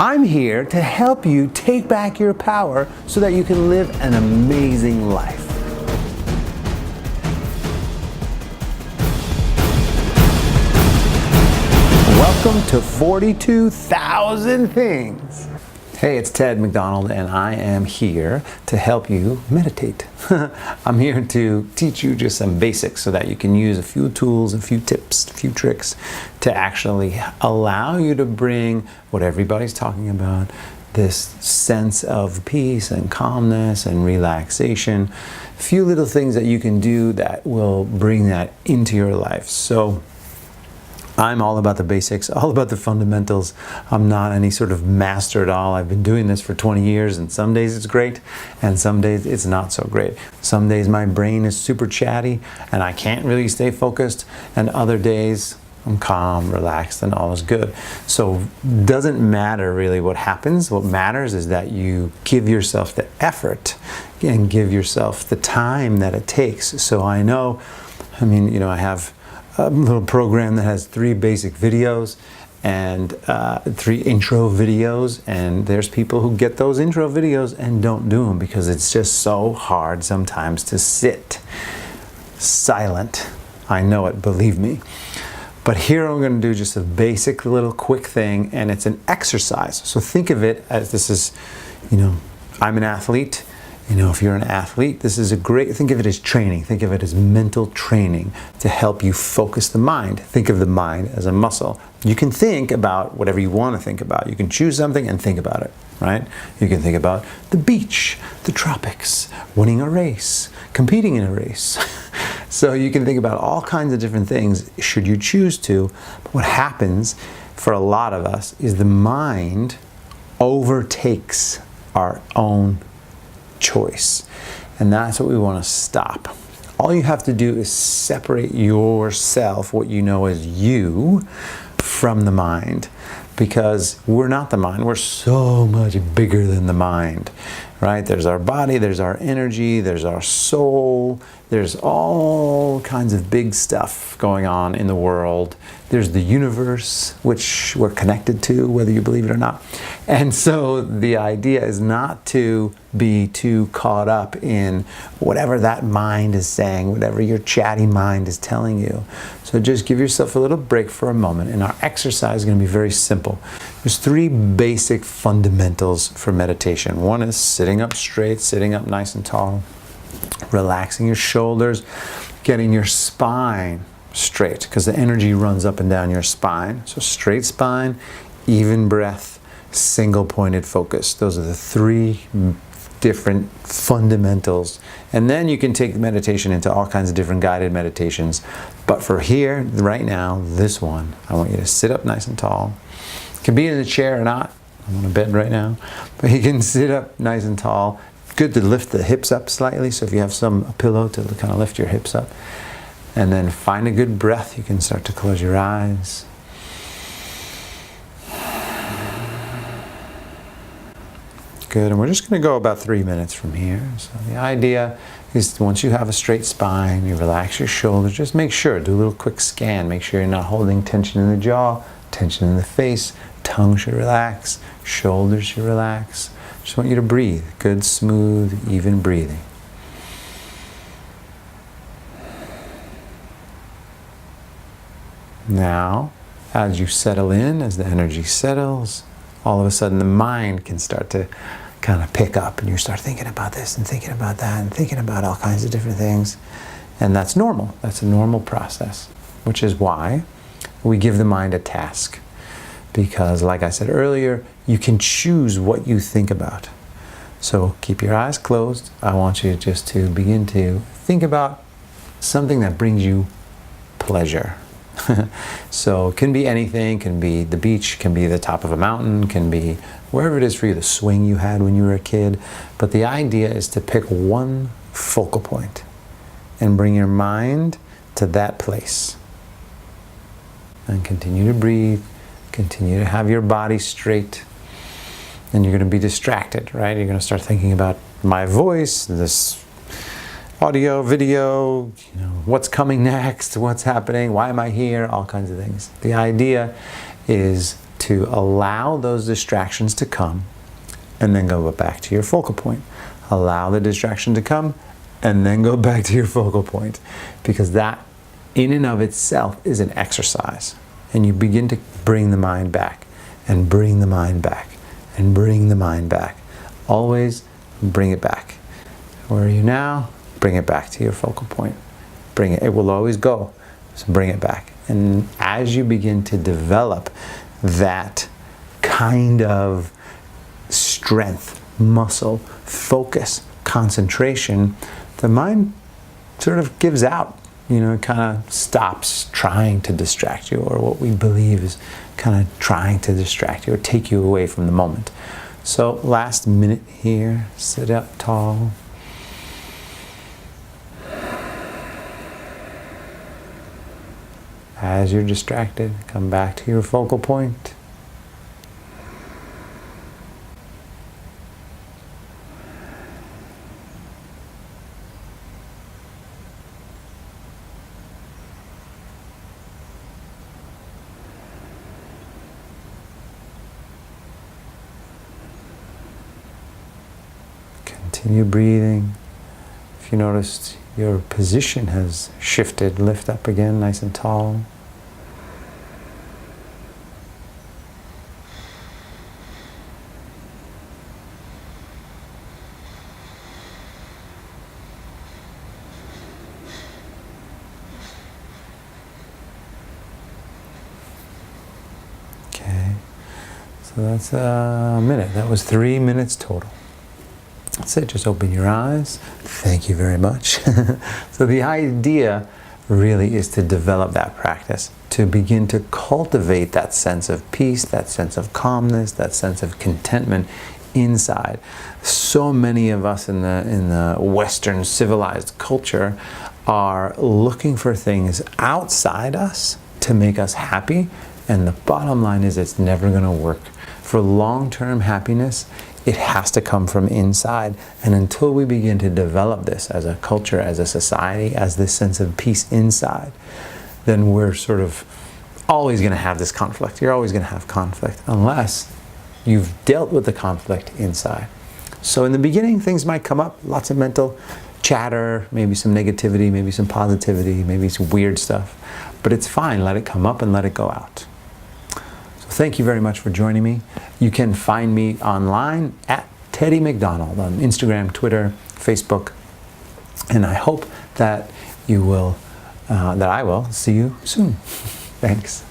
I'm here to help you take back your power so that you can live an amazing life. Welcome to 42,000 Things. Hey, it's Ted McDonald, and I am here to help you meditate. I'm here to teach you just some basics so that you can use a few tools, a few tips, a few tricks to actually allow you to bring what everybody's talking about, this sense of peace and calmness and relaxation. A few little things that you can do that will bring that into your life. So I'm all about the basics, all about the fundamentals. I'm not any sort of master at all. I've been doing this for 20 years, and some days it's great, and some days it's not so great. Some days my brain is super chatty, and I can't really stay focused, and other days I'm calm, relaxed, and all is good. So it doesn't matter really what happens. What matters is that you give yourself the effort and give yourself the time that it takes. So I have a little program that has 3 basic videos and 3 intro videos, and there's people who get those intro videos and don't do them because it's just so hard sometimes to sit silent. I know it, believe me. But here I'm going to do just a basic little quick thing, and it's an exercise. So think of it as this is, I'm an athlete. If you're an athlete, this is think of it as training. Think of it as mental training to help you focus the mind. Think of the mind as a muscle. You can think about whatever you want to think about. You can choose something and think about it, right? You can think about the beach, the tropics, winning a race, competing in a race. So you can think about all kinds of different things should you choose to. But what happens for a lot of us is the mind overtakes our own choice, and that's what we want to stop. All you have to do is separate yourself, what you know as you, from the mind, because we're not the mind. We're so much bigger than the mind, right? There's our body, there's our energy, there's our soul, there's all kinds of big stuff going on in the world. There's the universe, which we're connected to, whether you believe it or not. And so the idea is not to be too caught up in whatever that mind is saying, whatever your chatty mind is telling you. So just give yourself a little break for a moment, and our exercise is going to be very simple. There's 3 basic fundamentals for meditation. One is sitting up straight, sitting up nice and tall, relaxing your shoulders, getting your spine straight, because the energy runs up and down your spine. So straight spine, even breath, single pointed focus. Those are the 3 different fundamentals. And then you can take meditation into all kinds of different guided meditations. But for here, right now, this one, I want you to sit up nice and tall. You can be in a chair or not. I'm on a bed right now. But you can sit up nice and tall. Good to lift the hips up slightly. So if you have a pillow to kind of lift your hips up. And then find a good breath. You can start to close your eyes. Good, and we're just going to go about 3 minutes from here. So the idea is once you have a straight spine, you relax your shoulders, just make sure, do a little quick scan, make sure you're not holding tension in the jaw, tension in the face, tongue should relax, shoulders should relax. Just want you to breathe, good, smooth, even breathing. Now, as you settle in, as the energy settles, all of a sudden the mind can start to kind of pick up, and you start thinking about this and thinking about that and thinking about all kinds of different things. And that's normal. That's a normal process, which is why we give the mind a task. Because like I said earlier, you can choose what you think about. So keep your eyes closed. I want you just to begin to think about something that brings you pleasure. So it can be anything, can be the beach, can be the top of a mountain, can be wherever it is for you, the swing you had when you were a kid. But the idea is to pick one focal point and bring your mind to that place. And continue to breathe, continue to have your body straight. And you're going to be distracted, right? You're going to start thinking about my voice, this audio, video, what's coming next, what's happening, why am I here, all kinds of things. The idea is to allow those distractions to come and then go back to your focal point. Allow the distraction to come and then go back to your focal point, because that in and of itself is an exercise. And you begin to bring the mind back and bring the mind back and bring the mind back. Always bring it back. Where are you now? Bring it back to your focal point. Bring it. It will always go. So bring it back. And as you begin to develop that kind of strength, muscle, focus, concentration, the mind sort of gives out. It kind of stops trying to distract you, or what we believe is kind of trying to distract you or take you away from the moment. So last minute here, sit up tall. As you're distracted, come back to your focal point. Continue breathing. If you noticed your position has shifted, lift up again, nice and tall. Okay, so that's a minute. That was 3 minutes total. That's it, just open your eyes. Thank you very much. So the idea really is to develop that practice, to begin to cultivate that sense of peace, that sense of calmness, that sense of contentment inside. So many of us in the Western civilized culture are looking for things outside us to make us happy, and the bottom line is it's never going to work. For long-term happiness, it has to come from inside. And until we begin to develop this as a culture, as a society, as this sense of peace inside, then we're sort of always going to have this conflict. You're always going to have conflict unless you've dealt with the conflict inside. So in the beginning, things might come up, lots of mental chatter, maybe some negativity, maybe some positivity, maybe some weird stuff. But it's fine. Let it come up and let it go out. Thank you very much for joining me. You can find me online at Teddy McDonald on Instagram, Twitter, Facebook, and I hope that I will see you soon. Thanks.